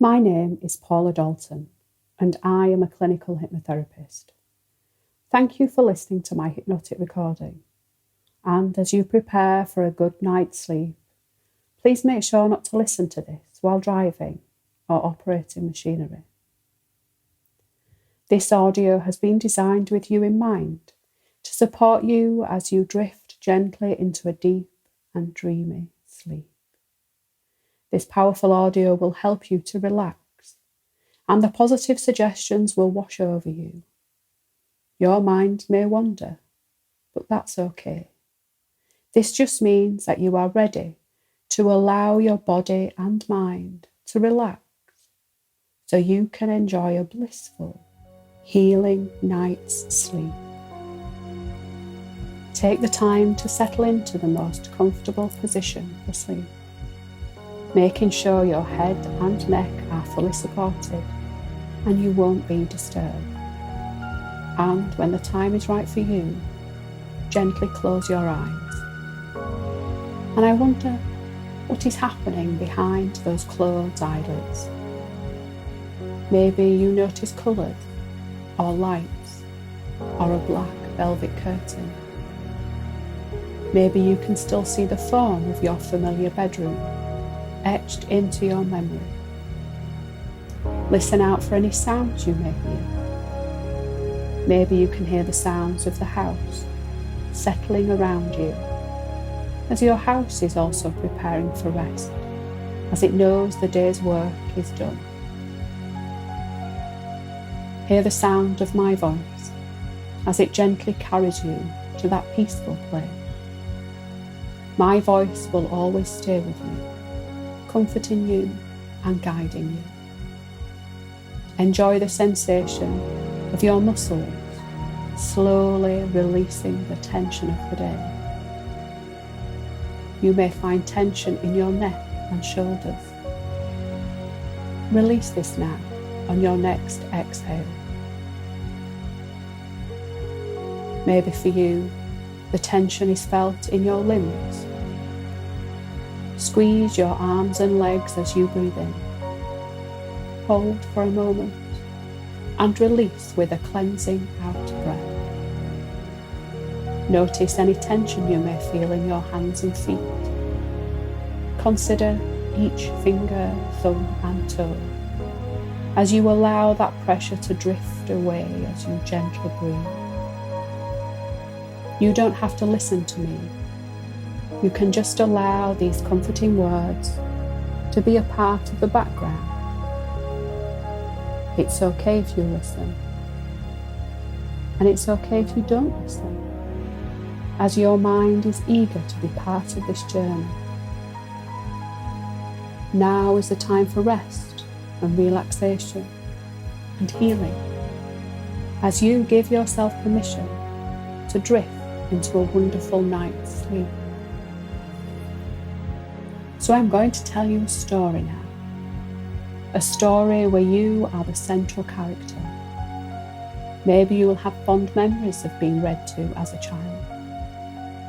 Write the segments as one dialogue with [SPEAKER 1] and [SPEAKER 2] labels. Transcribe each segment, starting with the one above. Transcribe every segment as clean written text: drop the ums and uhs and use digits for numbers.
[SPEAKER 1] My name is Paula Dalton, and I am a clinical hypnotherapist. Thank you for listening to my hypnotic recording. And as you prepare for a good night's sleep, please make sure not to listen to this while driving or operating machinery. This audio has been designed with you in mind to support you as you drift gently into a deep and dreamy sleep. This powerful audio will help you to relax, and the positive suggestions will wash over you. Your mind may wander, but that's okay. This just means that you are ready to allow your body and mind to relax so you can enjoy a blissful, healing night's sleep. Take the time to settle into the most comfortable position for sleep, making sure your head and neck are fully supported and you won't be disturbed. And when the time is right for you, gently close your eyes. And I wonder what is happening behind those closed eyelids. Maybe you notice colours or lights or a black velvet curtain. Maybe you can still see the form of your familiar bedroom etched into your memory. Listen out for any sounds you may hear. Maybe you can hear the sounds of the house settling around you, as your house is also preparing for rest, as it knows the day's work is done. Hear the sound of my voice as it gently carries you to that peaceful place. My voice will always stay with you, comforting you and guiding you. Enjoy the sensation of your muscles slowly releasing the tension of the day. You may find tension in your neck and shoulders. Release this now on your next exhale. Maybe for you, the tension is felt in your limbs. Squeeze your arms and legs as you breathe in. Hold for a moment and release with a cleansing out breath. Notice any tension you may feel in your hands and feet. Consider each finger, thumb and toe as you allow that pressure to drift away as you gently breathe. You don't have to listen to me. You can just allow these comforting words to be a part of the background. It's okay if you listen, and it's okay if you don't listen, as your mind is eager to be part of this journey. Now is the time for rest and relaxation and healing, as you give yourself permission to drift into a wonderful night's sleep. So I'm going to tell you a story now. A story where you are the central character. Maybe you will have fond memories of being read to as a child,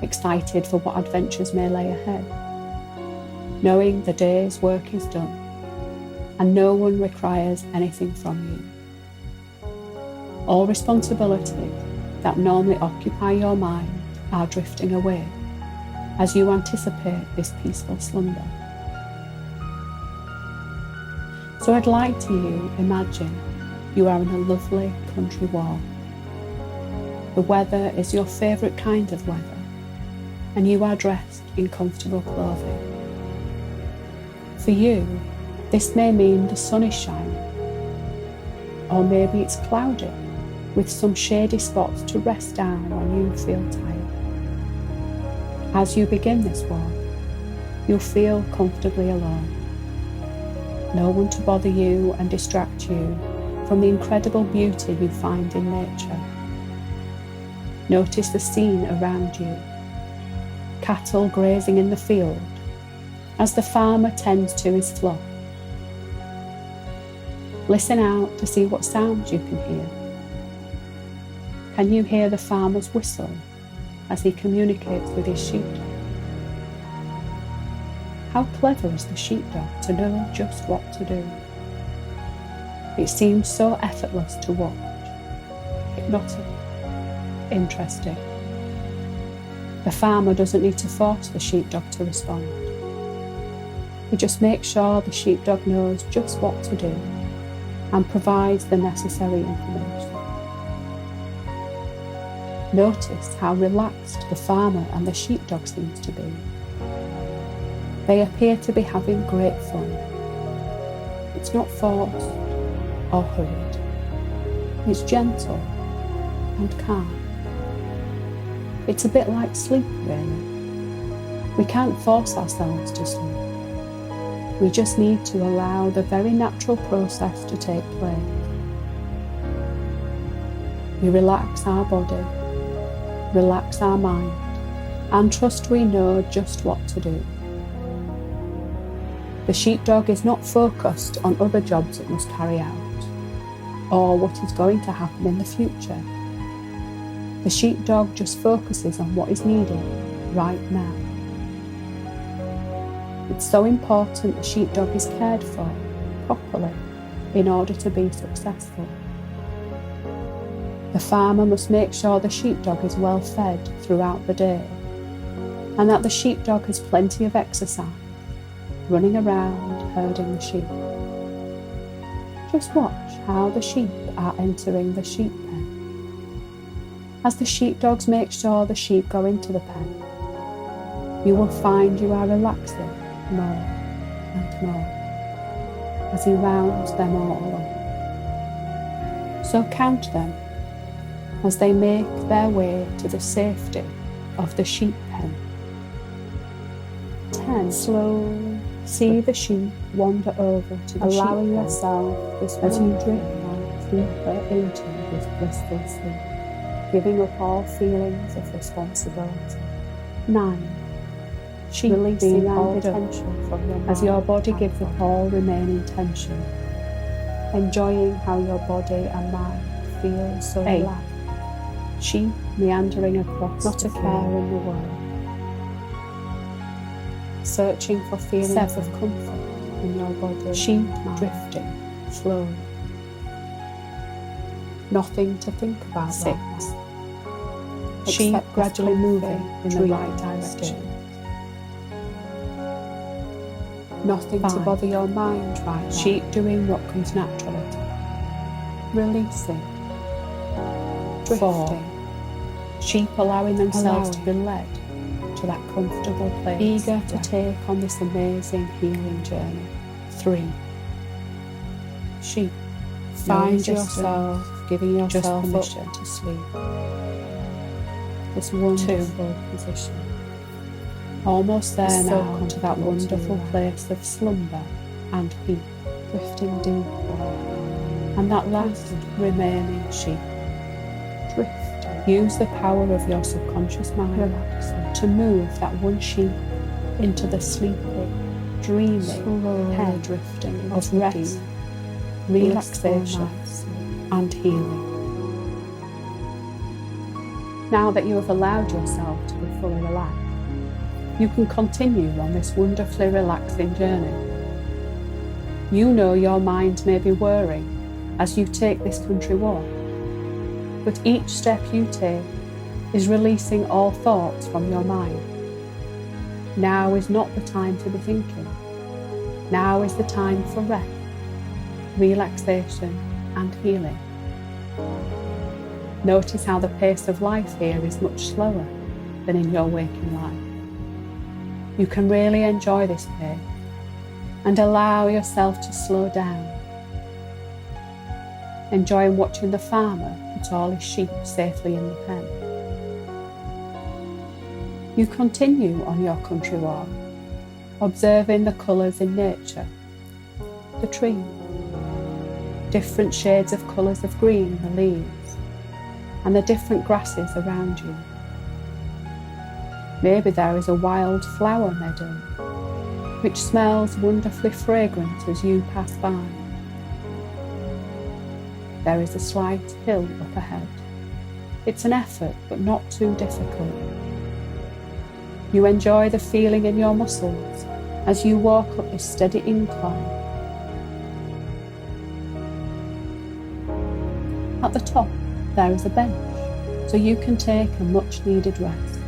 [SPEAKER 1] excited for what adventures may lay ahead, knowing the day's work is done and no one requires anything from you. All responsibilities that normally occupy your mind are drifting away as you anticipate this peaceful slumber. So I'd like to imagine you are in a lovely country walk. The weather is your favourite kind of weather, and you are dressed in comfortable clothing. For you, this may mean the sun is shining, or maybe it's cloudy with some shady spots to rest down when you feel tired. As you begin this walk, you'll feel comfortably alone. No one to bother you and distract you from the incredible beauty you find in nature. Notice the scene around you. Cattle grazing in the field as the farmer tends to his flock. Listen out to see what sounds you can hear. Can you hear the farmer's whistle as he communicates with his sheepdog? How clever is the sheepdog to know just what to do? It seems so effortless to watch, hypnotic, interesting. The farmer doesn't need to force the sheepdog to respond. He just makes sure the sheepdog knows just what to do and provides the necessary information. Notice how relaxed the farmer and the sheepdog seems to be. They appear to be having great fun. It's not forced or hurried. It's gentle and calm. It's a bit like sleep, really. We can't force ourselves to sleep. We just need to allow the very natural process to take place. We relax our body, relax our mind, and trust we know just what to do. The sheepdog is not focused on other jobs it must carry out, or what is going to happen in the future. The sheepdog just focuses on what is needed right now. It's so important the sheepdog is cared for properly in order to be successful. The farmer must make sure the sheepdog is well fed throughout the day, and that the sheepdog has plenty of exercise, running around herding the sheep. Just watch how the sheep are entering the sheep pen. As the sheepdogs make sure the sheep go into the pen, you will find you are relaxing more and more as he rounds them all up. So count them as they make their way to the safety of the sheep pen. 10. Slowly see the sheep wander over to the allowing sheep yourself this as you drift deeper into this blissful sleep, giving up all feelings of responsibility. 9. Sheep releasing all tension from your mind as your body gives up all remaining tension, enjoying how your body and mind feel so relaxed. Sheep meandering across, not a care in the world, searching for feelings of comfort in your body. Sheep drifting slowly, nothing to think about. 6. Sheep gradually moving in the right direction. Nothing 5. To bother your mind right now. Sheep doing what comes naturally. Releasing. Drifting. 4. Sheep allowing themselves to be led to that comfortable place, eager to take on this amazing healing journey. 3. Sheep find yourself giving yourself permission to sleep. This wonderful position. Almost there now to that wonderful place of slumber and peace, drifting deeper. And that last remaining sheep, drifting. Use the power of your subconscious mind to move that one sheep into the sleepy, dreamy, hair drifting of rest, relaxation and healing. Now that you have allowed yourself to be fully relaxed, you can continue on this wonderfully relaxing journey. You know your mind may be whirring as you take this country walk, but each step you take is releasing all thoughts from your mind. Now is not the time to be thinking. Now is the time for rest, relaxation and healing. Notice how the pace of life here is much slower than in your waking life. You can really enjoy this pace and allow yourself to slow down. Enjoying watching the farmer put all his sheep safely in the pen. You continue on your country walk, observing the colours in nature, the trees, different shades of colours of green in the leaves, and the different grasses around you. Maybe there is a wild flower meadow, which smells wonderfully fragrant as you pass by. There is a slight hill up ahead. It's an effort, but not too difficult. You enjoy the feeling in your muscles as you walk up this steady incline. At the top, there is a bench, so you can take a much needed rest.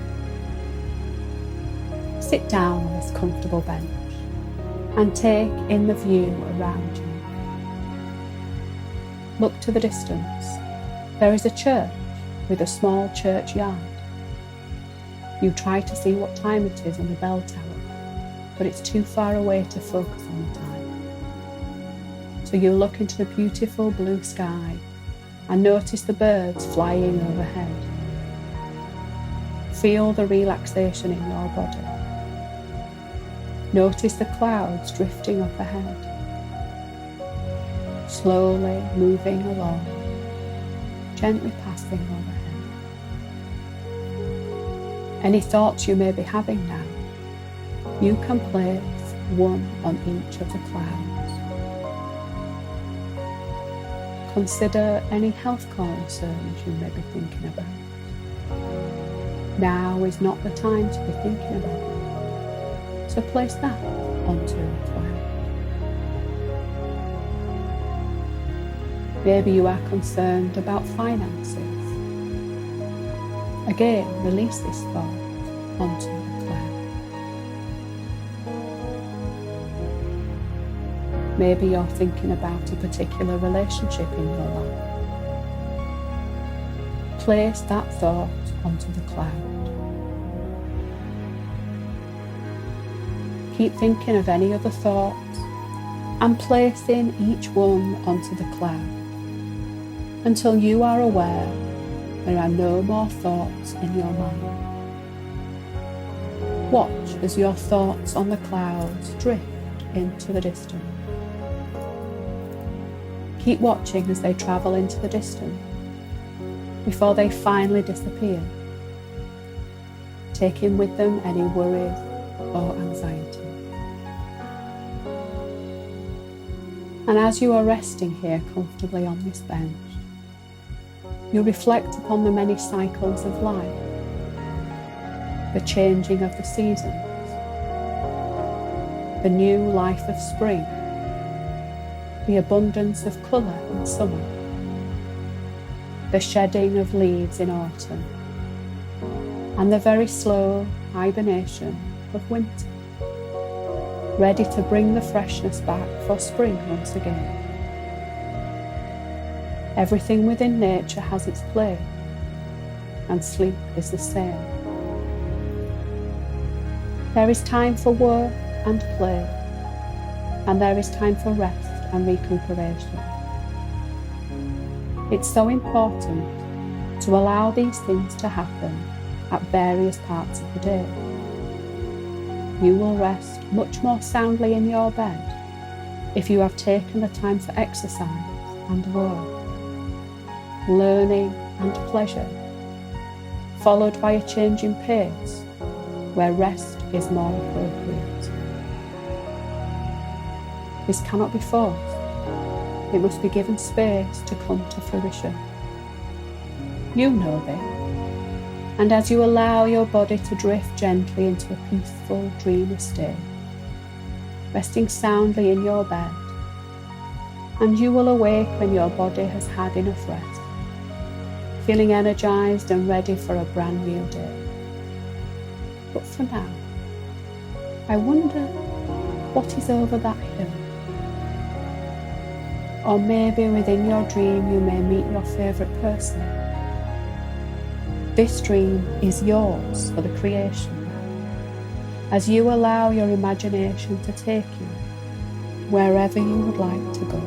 [SPEAKER 1] Sit down on this comfortable bench and take in the view around you. Look to the distance. There is a church with a small churchyard. You try to see what time it is on the bell tower, but it's too far away to focus on the time. So you look into the beautiful blue sky and notice the birds flying overhead. Feel the relaxation in your body. Notice the clouds drifting up ahead, slowly moving along, gently passing overhead. Any thoughts you may be having now, you can place one on each of the clouds. Consider any health concerns you may be thinking about. Now is not the time to be thinking about them. So place that onto a cloud. Maybe you are concerned about finances. Again, release this thought onto the cloud. Maybe you're thinking about a particular relationship in your life. Place that thought onto the cloud. Keep thinking of any other thoughts and placing each one onto the cloud until you are aware there are no more thoughts in your mind. Watch as your thoughts on the clouds drift into the distance. Keep watching as they travel into the distance before they finally disappear, taking with them any worries or anxiety. And as you are resting here comfortably on this bench, you reflect upon the many cycles of life, the changing of the seasons, the new life of spring, the abundance of colour in summer, the shedding of leaves in autumn, and the very slow hibernation of winter, ready to bring the freshness back for spring once again. Everything within nature has its place, and sleep is the same. There is time for work and play, and there is time for rest and recuperation. It's so important to allow these things to happen at various parts of the day. You will rest much more soundly in your bed if you have taken the time for exercise and work, learning and pleasure, followed by a change in pace where rest is more appropriate. This cannot be forced. It must be given space to come to fruition. You know this. And as you allow your body to drift gently into a peaceful, dreamy state, resting soundly in your bed, and you will awake when your body has had enough rest, feeling energized and ready for a brand new day. But for now, I wonder what is over that hill. Or maybe within your dream you may meet your favourite person. This dream is yours for the creation, as you allow your imagination to take you wherever you would like to go.